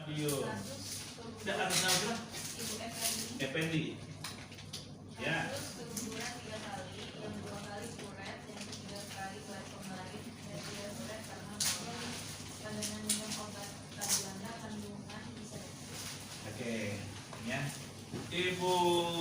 Madiun. Tidak ada nama siapa? Effendi. Ya. Keguguran 3 kali, yang 2 kali kuret, yang 3 kali kuret kemarin, dan 3 kuret karena malam. Pandangan minum obat Anda kandungan bisa. Oke, ya. Ibu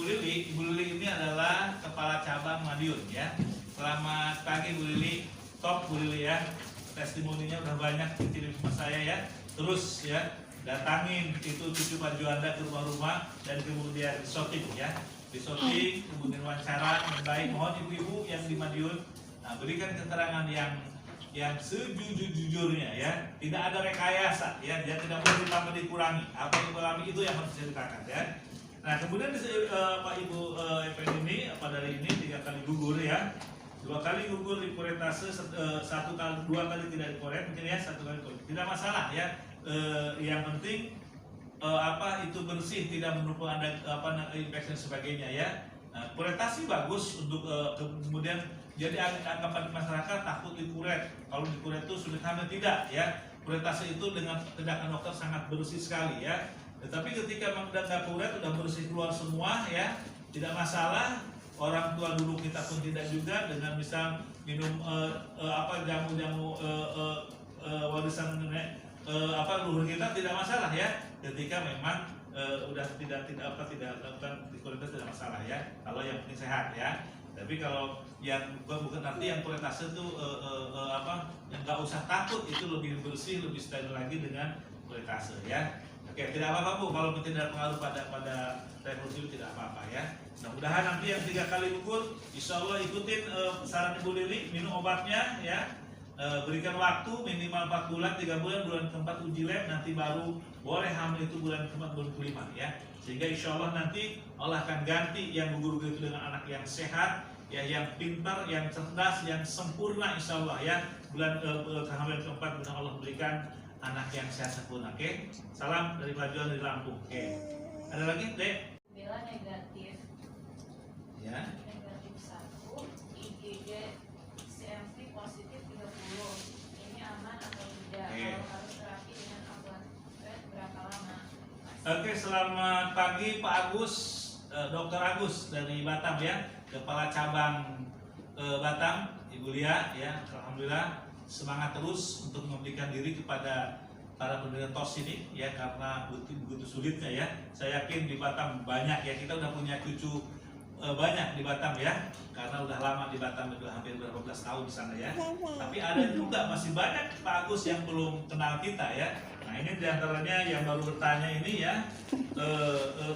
Lili ini adalah kepala cabang Madiun ya. Selamat pagi Bu Lili, top Bu Lili ya. Testimoninya udah banyak dikirim sama saya ya. Terus ya datangin itu cucu Pak Juanda ke rumah-rumah dan kemudian shooting ya. Di shooting, kemudian wawancara yang baik. Mohon ibu-ibu yang di Madiun berikan keterangan yang sejujur-jujurnya ya. Tidak ada rekayasa ya. Dia tidak boleh ditambah dikurangi. Apa yang alami itu yang harus diceritakan ya. Nah kemudian Pak Ibu Effendi ini dari ini 3 kali gugur ya. 2 kali gugur di kuretase, 2 kali tidak dikoret mungkin ya, 1 kali dikoret. Tidak masalah ya. Yang penting itu bersih, tidak menumpuk ada infeksi dan sebagainya ya. Kuretasi bagus untuk kemudian jadi anggapan masyarakat takut dikuret. Kalau dikuret itu sulit hamil, tidak ya. Kuretasi itu dengan tindakan dokter sangat bersih sekali ya. Tetapi ketika memang udah nggak kuret, udah bersih keluar semua ya, tidak masalah. Orang tua dulu kita pun tidak juga dengan misal minum jamu-jamu warisan nenek luhur kita tidak masalah ya. Ketika memang udah tidak lakukan kualitas tidak masalah ya. Kalau yang penting sehat ya. Tapi kalau yang bukan arti yang kualitas itu yang nggak usah takut, itu lebih bersih, lebih steril lagi dengan kualitas ya. Oke, tidak apa-apa Bu, kalau tidak pengaruh pada reproduksi tidak apa-apa ya. Mudah-mudahan nanti yang 3 kali gugur, insya Allah ikutin saran Ibu Lili, minum obatnya ya. Berikan waktu minimal 4 bulan, 3 bulan, bulan keempat uji lab, nanti baru boleh hamil itu bulan keempat, bulan kelima ya. Sehingga insya Allah nanti Allah akan ganti yang gugur itu dengan anak yang sehat, ya, yang pintar, yang cerdas, yang sempurna insya Allah ya. Bulan kehamilan keempat, bulan Allah berikan anak yang sehat sempurna. Oke. Salam dari Pak Juan dari Lampung. Oke. Ada lagi, Dek? Bella negatif. Ya. Negatif 1, IgG CMV positif 30. Ini aman atau tidak? Kalau harus terapi dengan obat berapa lama? Oke, selamat pagi Pak Agus, Dr. Agus dari Batam ya, Kepala Cabang Batam, Ibu Lia ya. Alhamdulillah semangat terus untuk memberikan diri kepada para penderita TOS ini ya, karena begitu sulitnya ya. Saya yakin di Batam banyak ya, kita udah punya cucu banyak di Batam ya, karena udah lama di Batam, udah hampir berapa belas tahun di sana ya. Tapi ada juga masih banyak Pak Agus yang belum kenal kita ya. Nah ini diantaranya yang baru bertanya ini ya,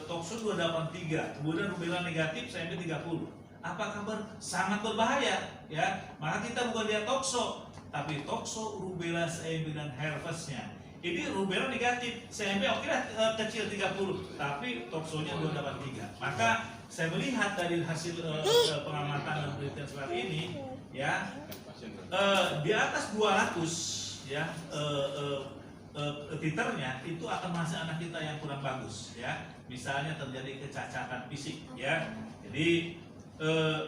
Toxo 283, kemudian rubella negatif CMV 30. Apa kabar? Sangat berbahaya ya. Maka kita bukan lihat Toxo, tapi Toxo, rubella, CMV dan herpesnya. Ini rubella negatif, CMV oke lah kecil 30, tapi Toxonya 283. Maka saya melihat dari hasil pengamatan dan penelitian seperti ini ya, di atas 200 ya titernya itu akan masih anak kita yang kurang bagus ya. Misalnya terjadi kecacatan fisik ya. Jadi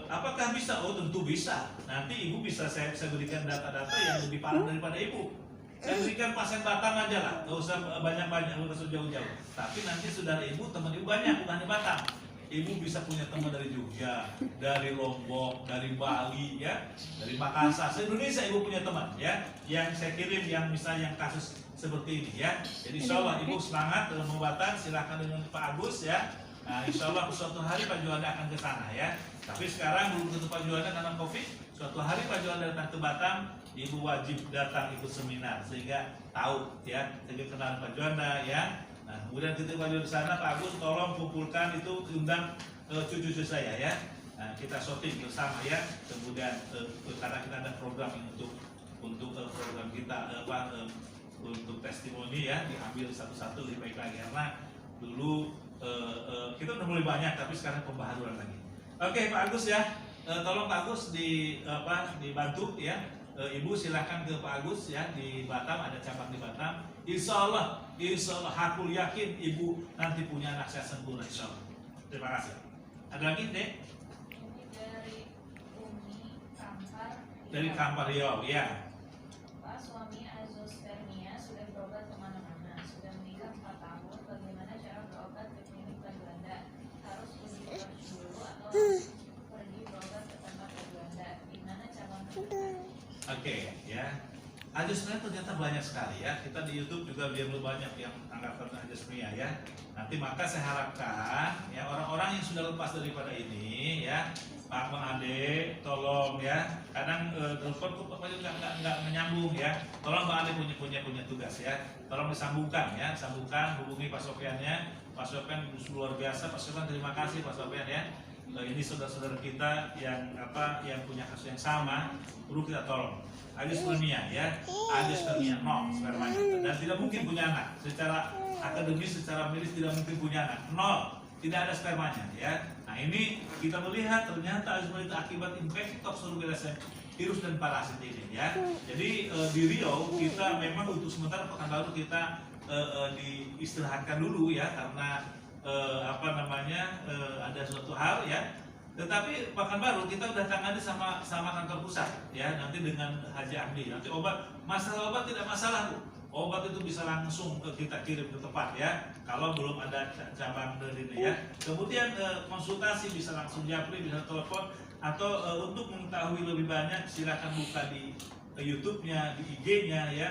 apakah bisa? Oh tentu bisa. Nanti ibu bisa saya berikan data-data yang lebih parah daripada ibu. Saya berikan pasien Batam aja lah, nggak usah banyak-banyak, nggak usah jauh-jauh. Tapi nanti saudara ibu, teman ibu banyak, bukan di Batam. Ibu bisa punya teman dari Jogja, dari Lombok, dari Bali, ya, dari Makassar, se-Indonesia ibu punya teman, ya, yang saya kirim, yang misalnya yang kasus seperti ini, ya. Jadi insya Allah ibu semangat dalam pengobatan, silahkan dengan Pak Agus, ya. Nah, insya Allah suatu hari Pak Juanda akan ke sana, ya. Tapi sekarang belum tentu Pak Juanda karena COVID. Suatu hari Pak Juanda datang ke Batam, ibu wajib datang ikut seminar sehingga tahu, ya, sehingga kenal Pak Juanda, ya. Nah, kemudian ketika di sana Pak Agus tolong kumpulkan itu, undang cucu-cucu saya ya. Nah, kita shooting bersama ya. Kemudian karena kita ada program untuk program kita untuk testimoni ya, diambil satu-satu lebih baik lagi karena dulu kita udah mulai banyak tapi sekarang pembaharuan lagi. Oke Pak Agus ya, tolong Pak Agus dibantu ya. Ibu silahkan ke Pak Agus ya di Batam, ada cabang di Batam. Insya Allah aku yakin ibu nanti punya anak saya sempurna insya Allah. Terima kasih. Ada lagi Dek? Ini dari Umi Kampar. Dari Kampar Riau ya. Pak, suami azospermia sudah berobat kemana-mana, sudah menikah 4 anosmia ternyata banyak sekali ya. Kita di YouTube juga biar lebih banyak yang angkatan anosmia ya. Nanti maka saya harapkan ya orang-orang yang sudah lepas daripada ini ya, Pak Bang Ade, tolong ya. Kadang telepon kok Pak nggak menyambung ya. Tolong Bang Ade punya tugas ya. Tolong disambungkan ya, sambungkan, hubungi Pak Sofyannya. Pak Sofyan luar biasa. Pak Sofyan terima kasih Pak Sofyan ya. Ini saudara-saudara kita yang punya kasus yang sama, perlu kita tolong. Anosmia ya, anosmia nol spermanya dan tidak mungkin punya anak. Secara akademis, secara medis tidak mungkin punya anak, nol, tidak ada spermanya ya. Nah ini kita melihat ternyata anosmia itu akibat infeksi Toxoplasma virus dan parasit ini ya. Jadi di Riau kita memang untuk sementara Pekanbaru kita diistirahatkan dulu ya karena ada suatu hal ya. Tetapi Pekanbaru kita udah tangani sama kantor pusat ya, nanti dengan Haji Ahdi. Nanti masalah obat tidak masalah Bu. Obat itu bisa langsung kita kirim ke tempat ya, kalau belum ada cabang dari ini ya. Kemudian konsultasi bisa langsung japri, bisa telepon, atau untuk mengetahui lebih banyak silakan buka di YouTube-nya, di IG-nya ya.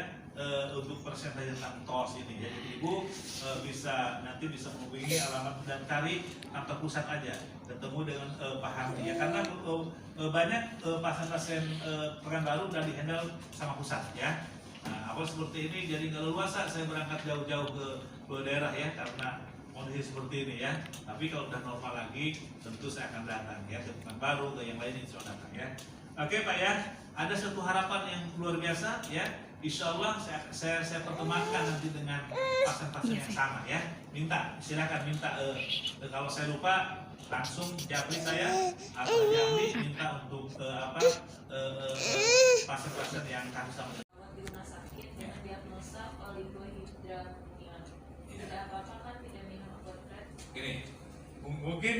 Untuk persentase tentang TOS ini ya, jadi Ibu nanti bisa menghubungi alamat dan cari kantor pusat aja, ketemu dengan Pak Hamdi ya, karena banyak pasien-pasien Pekanbaru udah dihandle sama pusat ya. Nah, awal seperti ini jadi nggak leluasa saya berangkat jauh-jauh ke daerah ya karena kondisi seperti ini ya. Tapi kalau udah normal lagi tentu saya akan datang ya ke Pekanbaru, ke yang lain insya Allah datang ya. Oke Pak ya, ada satu harapan yang luar biasa ya. Insya Allah saya pertemukan nanti dengan pasien-pasien yang sama ya. Silakan minta kalau saya lupa langsung japri saya atau Jambi minta untuk pasien-pasien yang kasus sama di rumah sakit dengan diagnosa oligohidramnia. Tidak apa-apa kan tidak minum obat red? Ini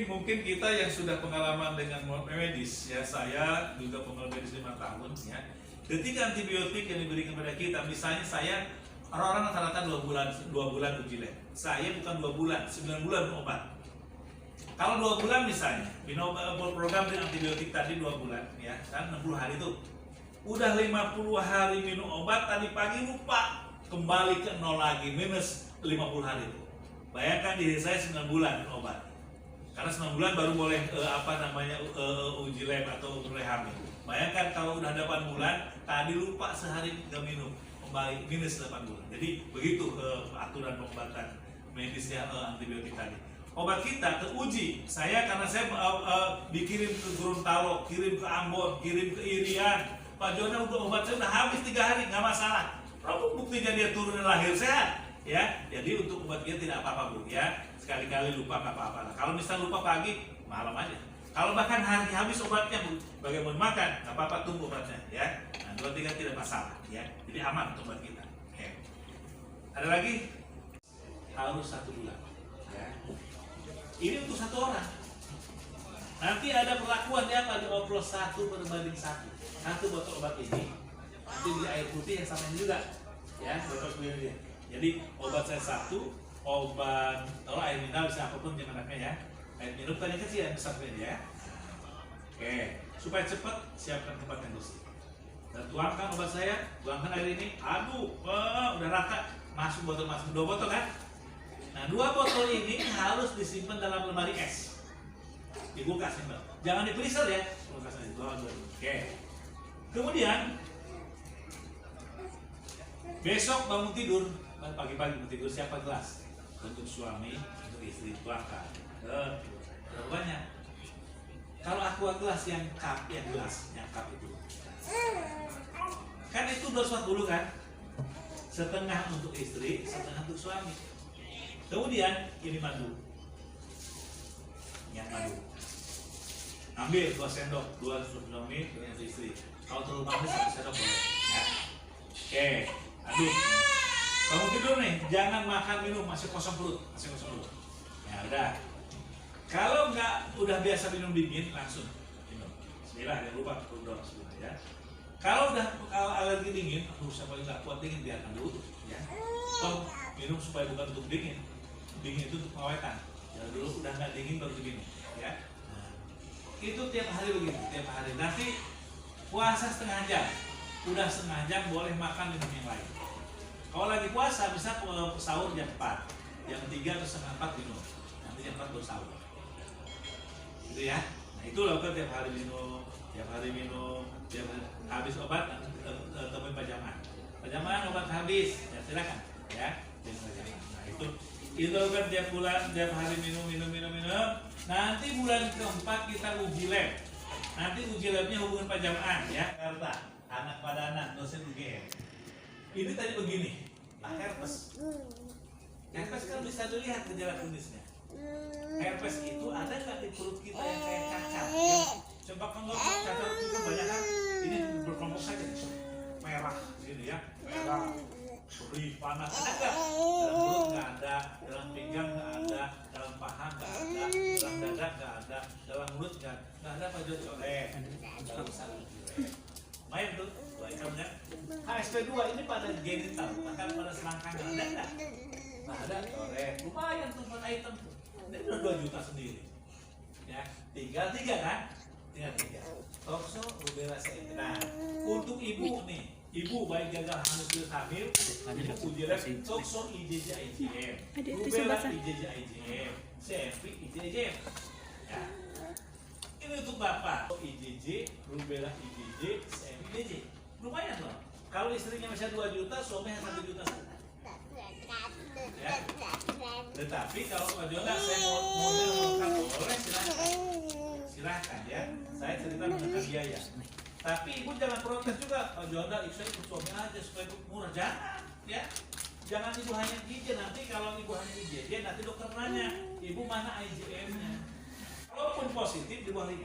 mungkin kita yang sudah pengalaman dengan medis ya, saya juga pengalaman medis 5 tahun ya. Ketika antibiotik yang diberikan kepada kita, misalnya saya orang-orang rata-rata 2 bulan uji lab. Saya bukan 2 bulan, 9 bulan obat. Kalau 2 bulan misalnya minum program dengan antibiotik tadi 2 bulan ya, kan 60 hari itu. Udah 50 hari minum obat, tadi pagi lupa, kembali ke nol lagi, minus 50 hari itu. Bayangkan diri saya 9 bulan minum obat. Karena 9 bulan baru boleh uji lab atau boleh hamil. Bayangkan kalau udah 8 bulan, tadi lupa sehari nggak minum, kembali minus 8 bulan. Jadi begitu aturan pengobatan medisnya antibiotik tadi. Obat kita teruji. Karena saya dikirim ke Gorontalo, kirim ke Ambon, kirim ke Irian. Pak Jona untuk obat saya udah habis 3 hari, nggak masalah. Kalau buktinya dia turun dan lahir sehat, ya. Jadi untuk obat dia tidak apa-apa Bu, ya. Sekali-kali lupa nggak apa-apa. Kalau misalnya lupa pagi, malam aja. Kalau bahkan hari habis obatnya Bu, bagaimana makan, nggak apa-apa, tunggu obatnya, ya. Nah, 2-3 tidak masalah, ya. Jadi aman untuk obat kita. Oke. Ada lagi? Harus 1 bulan, ya. Ini untuk 1 orang. Nanti ada perlakuan ya pada oplos 1/1. 1 botol obat ini nanti di air putih yang sama ini juga, ya, botol ini. Jadi obat saya 1, obat kalau air mineral bisa apapun yang anaknya ya. Air minum tanya kecil yang besar ya. Oke, supaya cepat siapkan tempat yang bersih. Dan tuangkan obat saya, tuangkan air ini, aduk, udah rata, masuk 2 botol kan? Nah 2 botol ini harus disimpan dalam lemari es. Di kulkas ya, jangan di freezer ya. Kulkas aja, Oke. Kemudian besok bangun tidur, pagi-pagi bangun tidur siapa gelas untuk suami, untuk istri, tuangkan. Berapa banyak? Kalau aqua gelas yang cup, yang gelas, yang cup itu, kan itu 240 kan? Setengah untuk istri, setengah untuk suami. Kemudian ini madu, yang madu. Ambil 2 sendok, 2 suami dengan istri. Kalau terlalu manis 1 sendok boleh. Ya. Oke, aduk. Bangun tidur nih, jangan makan minum masih kosong perut, Ya udah. Kalau nggak udah biasa minum dingin, langsung minum. Bismillah, jangan lupa berdoa bismillah ya. Kalau alergi dingin, siapa yang nggak kuat dingin biarkan dulu, ya. Toh minum supaya bukan untuk dingin. Dingin itu untuk pengawetan. Jangan dulu udah nggak dingin baru begini, ya. Itu tiap hari begitu, tiap hari. Nanti puasa setengah jam. udah setengah jam boleh makan dengan yang lain. Kalau lagi puasa bisa sahur jam 4, jam 3 atau setengah 4 minum, nanti jam 4 baru sahur. Gitu ya. Nah itu lakukan tiap hari minum, tiap habis obat temuin Pak Jaman obat habis, ya silakan ya. Nah itu kan tiap bulan, tiap hari minum. Nanti bulan keempat kita uji lab. Nanti uji labnya hubungan Pak Jaman ya. Jakarta, anak padanan, dosen UGM. Ini tadi begini, herpes. Herpes kan bisa dilihat gejala klinisnya. Herpes itu ada nggak di perut kita yang kayak cacar? Coba kalau cacar itu banyak kan? Ini berkelompok saja, merah, ini ya, merah, perih, panas. Ada nggak? Dalam perut nggak ada, dalam pinggang nggak ada, dalam paha nggak ada, dalam dada nggak ada, dalam mulut nggak ada apa coret, dalam sarung coret. Main tuh, itemnya. HSP2 ini pada genital, bahkan pada selangkangan ada nggak? Nah ada coret, lumayan tuh buat item tuh. Ini udah 2 juta sendiri. Ya, tinggal 3 kan? Tinggal 3. Tokso, rubella, CID. Nah, untuk ibu nih, ibu baik gagal hamil, ibu uji lab, tokso IgG IgM, rubella IgG IgM, CMV IgG IgM. Ya. Ini untuk bapak, IgG, rubella IgG, CMV IgG. Lumayan loh. Kalau istrinya masih 2 juta, suaminya 1 juta. Ya. Tetapi kalau Pak Jonda saya mau lengkap boleh silahkan ya. Saya cerita mengenai biaya. Tapi ibu jangan protes juga, Pak Jonda saya ikut suami aja supaya murah, jangan ya. Jangan ibu hanya IgG, nanti kalau ibu hanya IgG nanti dokter nanya ibu mana IgM-nya. Walaupun positif di bawah 5,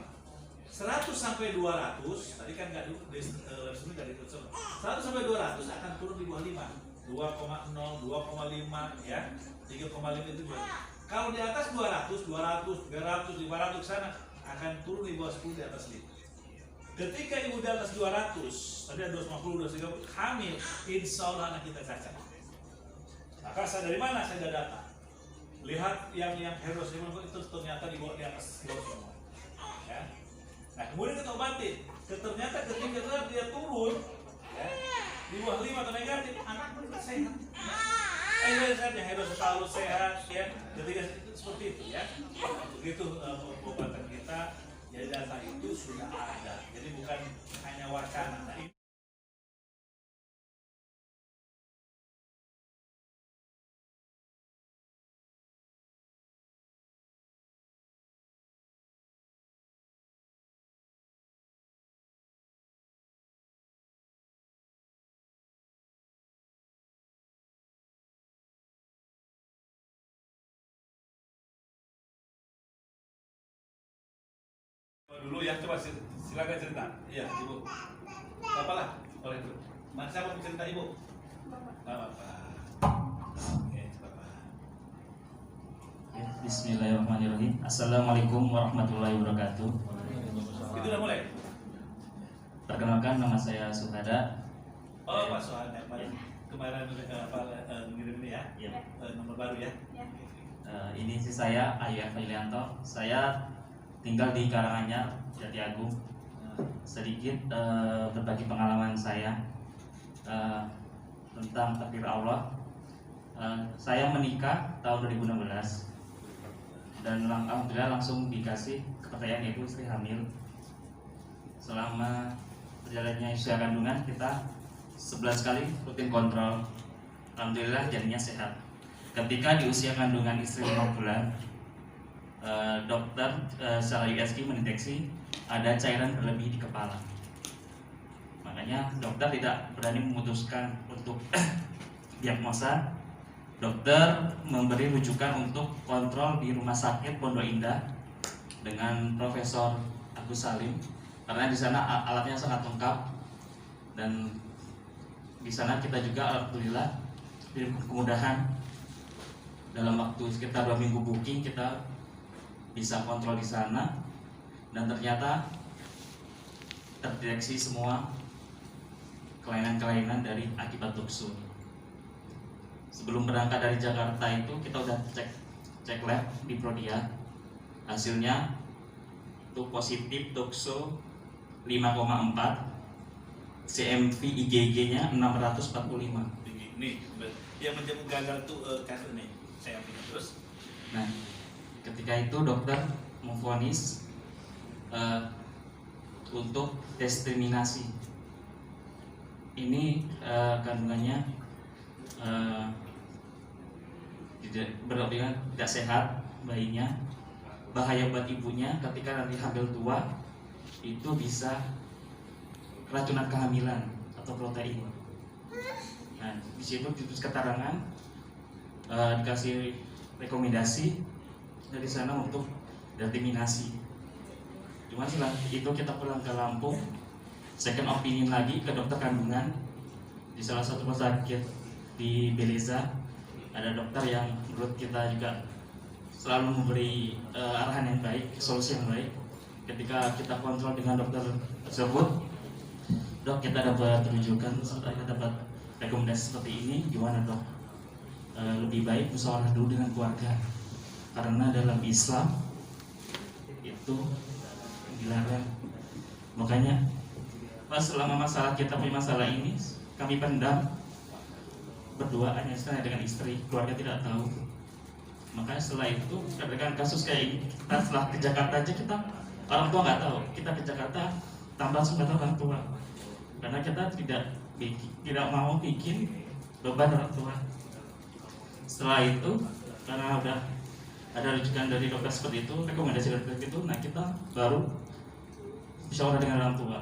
100 sampai 200 tadi kan nggak dari 100 sampai 200 akan turun di bawah 5. 2,0, 2,5 ya, 3,5 itu juga. Kalau di atas 200, 300, 500 ke sana akan turun di bawah 10 di atas 5. Ketika ibu di atas 200, tadi ada 250, 230, hamil, insya Allah anak kita cacat. Maka saya dari mana? Saya ada data. Lihat yang heros itu ternyata di bawah di atas semua. Ya. Nah kemudian kita obatin. Ternyata ketika dia turun, ya, di bawah 5 atau negatif, anak benar sehat. Sehat ya, herostatus sehat ya. Ketika seperti itu ya. Begitu pengobatan kita, jadi data itu sudah ada. Jadi bukan hanya wacana. Nah, dulu ya, coba silakan cerita. Iya, ibu. Bapak lah, boleh dulu. Mana siapa mau cerita ibu? Bapak. Oke, Bapak. Bismillahirrahmanirrahim. Assalamualaikum warahmatullahi wabarakatuh. Itu udah mulai. Perkenalkan, nama saya Suhada. Oh, Pak Sohada, kemarin udah ngirim ini ya, nomor baru ya. Ini sih saya Ayu Filianto. Saya tinggal di Karanganyar, Jatiagung. Sedikit berbagi pengalaman saya tentang takdir Allah. Saya menikah tahun 2016 dan alhamdulillah langsung dikasih kepercayaan yaitu istri hamil. Selama berjalannya usia kandungan kita 11 kali rutin kontrol. Alhamdulillah jadinya sehat. Ketika di usia kandungan istri 5 bulan, dokter secara USG mendeteksi ada cairan berlebih di kepala. Makanya dokter tidak berani memutuskan untuk diagnosa. Dokter memberi rujukan untuk kontrol di Rumah Sakit Pondok Indah dengan Profesor Agus Salim, karena di sana alatnya sangat lengkap dan di sana kita juga alhamdulillah diberi kemudahan. Dalam waktu sekitar 2 minggu booking kita bisa kontrol di sana dan ternyata terdeteksi semua kelainan-kelainan dari akibat tukso. Sebelum berangkat dari Jakarta itu kita udah cek lab di Prodia. Hasilnya itu positif tukso 5,4 CMV IgG-nya 645. Nih, yang menyebut gagal tuh kasus nih, saya punya terus. Nah, ketika itu dokter memvonis untuk diskriminasi. Ini kandungannya berlebihan, tidak sehat bayinya, bahaya buat ibunya ketika nanti hamil tua itu bisa keracunan kehamilan atau protein. Nah, di situ ditulis keterangan, dikasih rekomendasi dari sana untuk determinasi. Cuma setelah itu kita pulang ke Lampung, second opinion lagi ke dokter kandungan di salah satu rumah sakit di Beleza. Ada dokter yang menurut kita juga selalu memberi arahan yang baik, solusi yang baik. Ketika kita kontrol dengan dokter tersebut, dok kita dapat rujukan, kita dapat rekomendasi seperti ini, gimana dok? Lebih baik musyawarah dulu dengan keluarga, karena dalam Islam itu dilarang. Makanya pas selama kita punya masalah ini, kami pendam berdua hanya dengan istri, keluarga tidak tahu. Makanya setelah itu dengan kasus kayak ini, kita setelah ke Jakarta aja kita orang tua nggak tahu, kita ke Jakarta tambah sumpah orang tua, karena kita tidak mau bikin beban orang tua. Setelah itu karena udah ada rujukan dari dokter seperti itu, rekomendasi dari dokter itu, nah kita baru musyawarah dengan orang tua.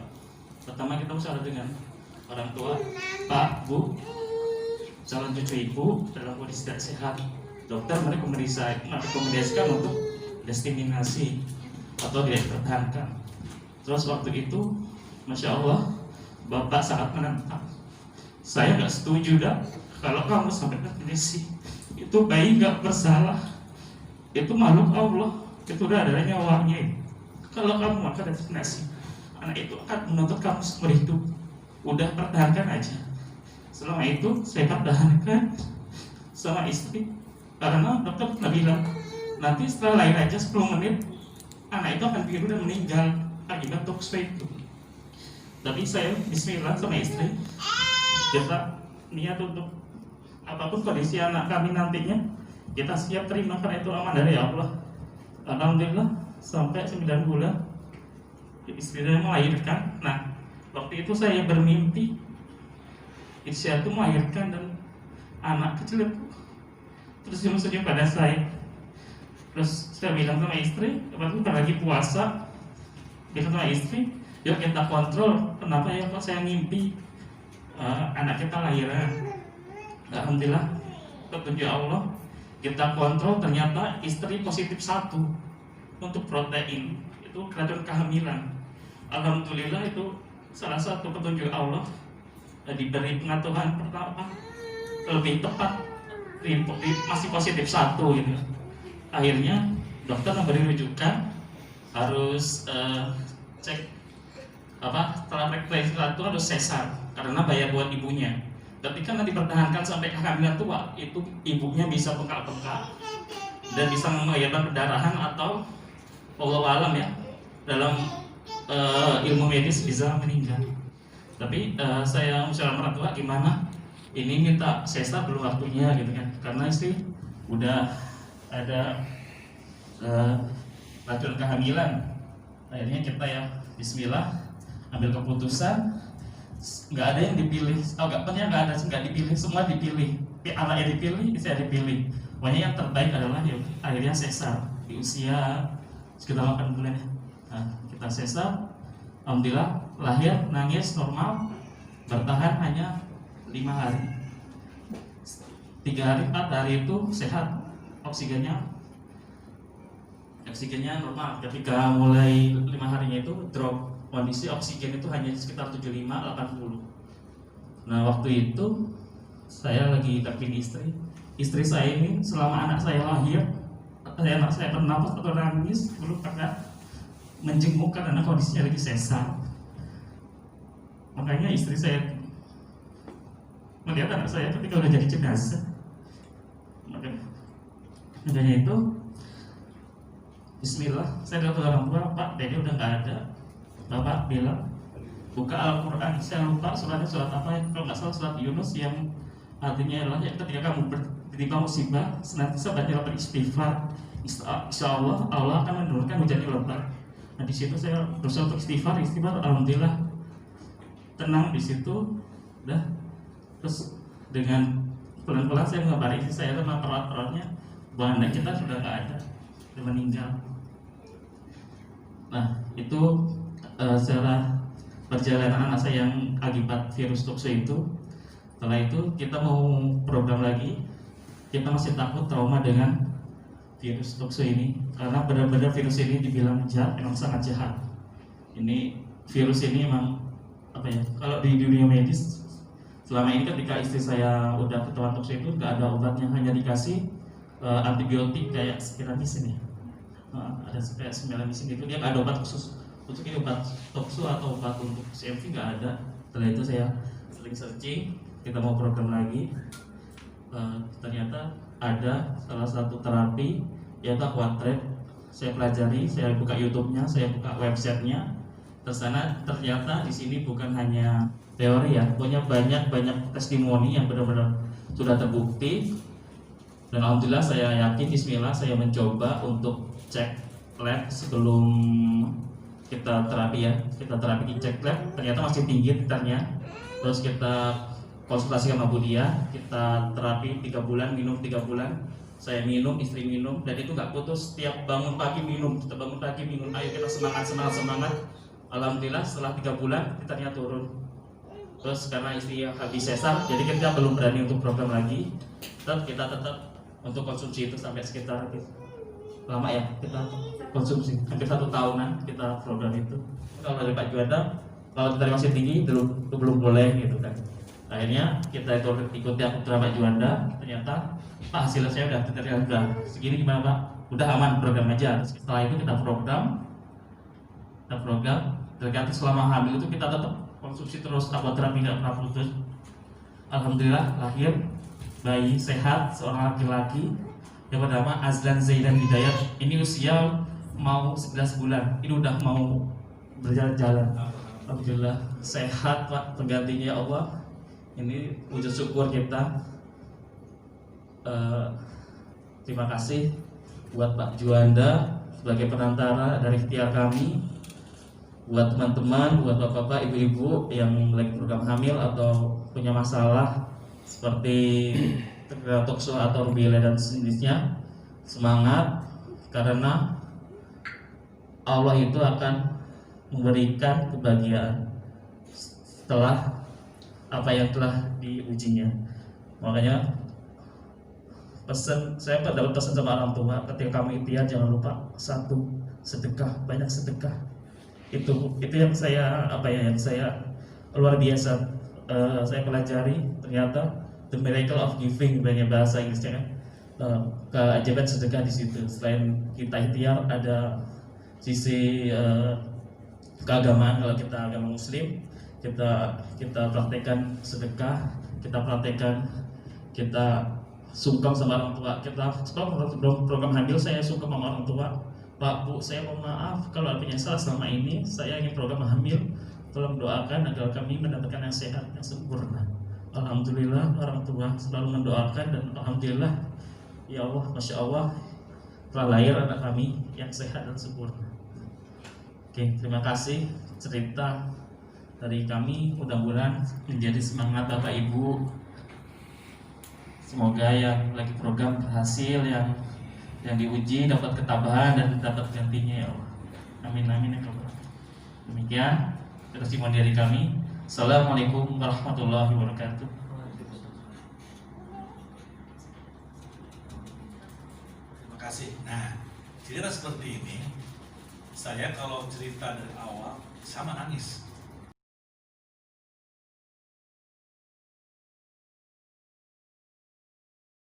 Pertama kita musyawarah dengan orang tua, Pak, Bu, calon cucu ibu dalam kondisi tidak sehat. Dokter merekomendasikan untuk diskriminasi atau dipertahankan. Terus waktu itu, masya Allah, Bapak sangat menentang. Saya nggak setuju dah kalau kamu sampai definisi. Itu bayi nggak bersalah. Itu makhluk Allah. Itu udah ada nyawanya. Kalau kamu makan definisi, anak itu akan menuntut kamu seumur hidup. Udah pertahankan aja. Selama itu saya pertahankan sama istri, karena dokter pernah bilang nanti setelah lahir aja 10 menit anak itu akan biru dan meninggal akibat toksik itu. Tapi saya bismillah sama istri, kita niat untuk apapun kondisi anak kami nantinya kita siap terima, karena itu aman dari Allah. Alhamdulillah sampai 9 bulan istri saya melahirkan. Nah, waktu itu saya bermimpi istri itu melahirkan dan anak kecil itu terus senyum-senyum pada saya. Terus saya bilang sama istri, waktu itu lagi puasa, bilang sama istri, yuk kita kontrol, kenapa ya kok saya mimpi anak kita lahiran. Alhamdulillah petunjuk Allah, kita kontrol, ternyata istri positif 1 untuk protein, itu keracunan kehamilan. Alhamdulillah itu salah satu petunjuk Allah, diberi pengetahuan pertama lebih tepat, masih positif 1 gitu. Akhirnya dokter memberi rujukan harus cek setelah pregnancy 1 harus sesar karena bahaya buat ibunya. Ketika nanti dipertahankan sampai kehamilan tua, itu ibunya bisa bengkak-bengkak dan bisa membahayakan perdarahan atau wallahu alam ya, dalam ilmu medis bisa meninggal. Tapi saya musyawarah orang tua, gimana? Ini minta sesar belum waktunya gitu kan? Karena istri udah ada racun kehamilan. Akhirnya kita ya Bismillah ambil keputusan, nggak ada yang dipilih. Nggak dipilih, semua dipilih. Anaknya dipilih, istri dipilih. Pokoknya yang terbaik adalah ya akhirnya sesar di usia sekitar 8 bulan. Nah, kita sesar. Alhamdulillah lahir, nangis normal, bertahan hanya 5 hari. 3 hari, 4 hari itu sehat, oksigennya normal. Ketika mulai 5 harinya itu drop, kondisi oksigen itu hanya sekitar 75-80. Nah waktu itu saya lagi dampingi istri saya ini selama anak saya lahir, anak saya bernafas atau nangis belum pernah menjenguk karena kondisinya lagi sesar. Makanya istri saya melihat anak saya ketika udah jadi jenazah. Makanya itu Bismillah, saya datang ke orang tua, Pak, Dede udah nggak ada. Bapak bilang buka Al-Quran. Saya lupa suratnya surat apa ya, kalau nggak salah surat Yunus yang artinya adalah ya, ketika kamu tertimpa musibah senantiasa bacalah beristighfar, insya Allah Allah akan menurunkan hujan yang lebat. Nah di situ saya berusaha untuk istighfar, alhamdulillah tenang di situ. Udah, terus dengan pelan-pelan saya mengabari istri saya sama perawat-perawatnya bahwa anak kita sudah nggak ada, sudah meninggal. Nah itu setelah perjalanan anak saya yang akibat virus tokso itu. Setelah itu kita mau program lagi. Kita masih takut trauma dengan virus tokso ini karena benar-benar virus ini dibilang jahat, memang sangat jahat. Ini virus ini memang apa ya? Kalau di dunia medis selama ini ketika istri saya udah ketahuan tokso itu nggak ada obatnya, hanya dikasih antibiotik kayak Spiramisin ya. Ada kayak Spiramisin gitu, dia nggak ada obat khusus untuk ini, obat tokso atau obat untuk CMV nggak ada. Setelah itu saya sering searching, kita mau program lagi. Ternyata ada salah satu terapi yaitu Aquatrade. Saya pelajari, saya buka YouTube-nya, saya buka websitenya. Tersana ternyata di sini bukan hanya teori ya, punya banyak testimoni yang benar-benar sudah terbukti. Dan alhamdulillah saya yakin, Bismillah, saya mencoba untuk cek lab sebelum kita terapi ya. Kita terapi di cek lab, ternyata masih tinggi titernya. Terus kita konsultasi sama Bu Dia, kita terapi 3 bulan, minum 3 bulan. Saya minum, istri minum, dan itu nggak putus. Setiap bangun pagi minum, kita bangun pagi minum. Ayo kita semangat. Alhamdulillah setelah 3 bulan titernya turun. Terus karena istri habis sesar, jadi kita belum berani untuk program lagi. Kita tetap untuk konsumsi itu sampai sekitar lama ya, kita konsumsi hampir 1 tahunan kita program itu. Kalau dari Pak Juanda, kalau titer masih tinggi belum boleh gitu kan. Akhirnya kita ikuti akun Pak Juanda, ternyata Pak hasilnya saya udah segini, gimana Pak? Udah aman, program aja. Setelah itu kita program, tergantung selama hamil itu kita tetap konsumsi terus, Aquatrade nggak pernah putus. Alhamdulillah lahir bayi sehat, seorang laki-laki yang bernama Azlan Zaidan Hidayat. Ini usia mau 11 bulan, ini udah mau berjalan-jalan. Alhamdulillah sehat Pak, penggantinya ya Allah. Ini wujud syukur kita. Terima kasih buat Pak Juanda sebagai perantara dari ikhtiar kami. Buat teman-teman, buat bapak-bapak, ibu-ibu yang lagi program hamil atau punya masalah seperti tokso atau rubella dan sejenisnya, semangat, karena Allah itu akan memberikan kebahagiaan setelah apa yang telah diujinya. Makanya saya dapat pesan sama orang tua, ketika kamu ikhtiar jangan lupa 1, sedekah, banyak sedekah. Itu yang saya yang saya luar biasa saya pelajari. Ternyata the miracle of giving, banyak bahasa Inggrisnya kan, keajaiban sedekah di situ. Selain kita ikhtiar, ada sisi keagamaan. Kalau kita agama Muslim, kita praktekkan sedekah, kita sungkem sama orang tua. Kita program hamil saya sungkem sama orang tua. Pak, Bu, saya mohon maaf kalau punya salah selama ini. Saya ingin program hamil, tolong doakan agar kami mendapatkan yang sehat, yang sempurna. Alhamdulillah orang tua selalu mendoakan, dan alhamdulillah ya Allah, masya Allah, telah lahir anak kami yang sehat dan sempurna. Oke, terima kasih cerita dari kami, mudah-mudahan menjadi semangat Bapak Ibu. Semoga yang lagi program berhasil, yang diuji dapat ketabahan dan dapat gantinya ya Allah. Amin amin ya Allah. Demikian testimoni dari kami. Assalamualaikum warahmatullahi wabarakatuh. Terima kasih. Nah, cerita seperti ini, saya kalau cerita dari awal sama nangis.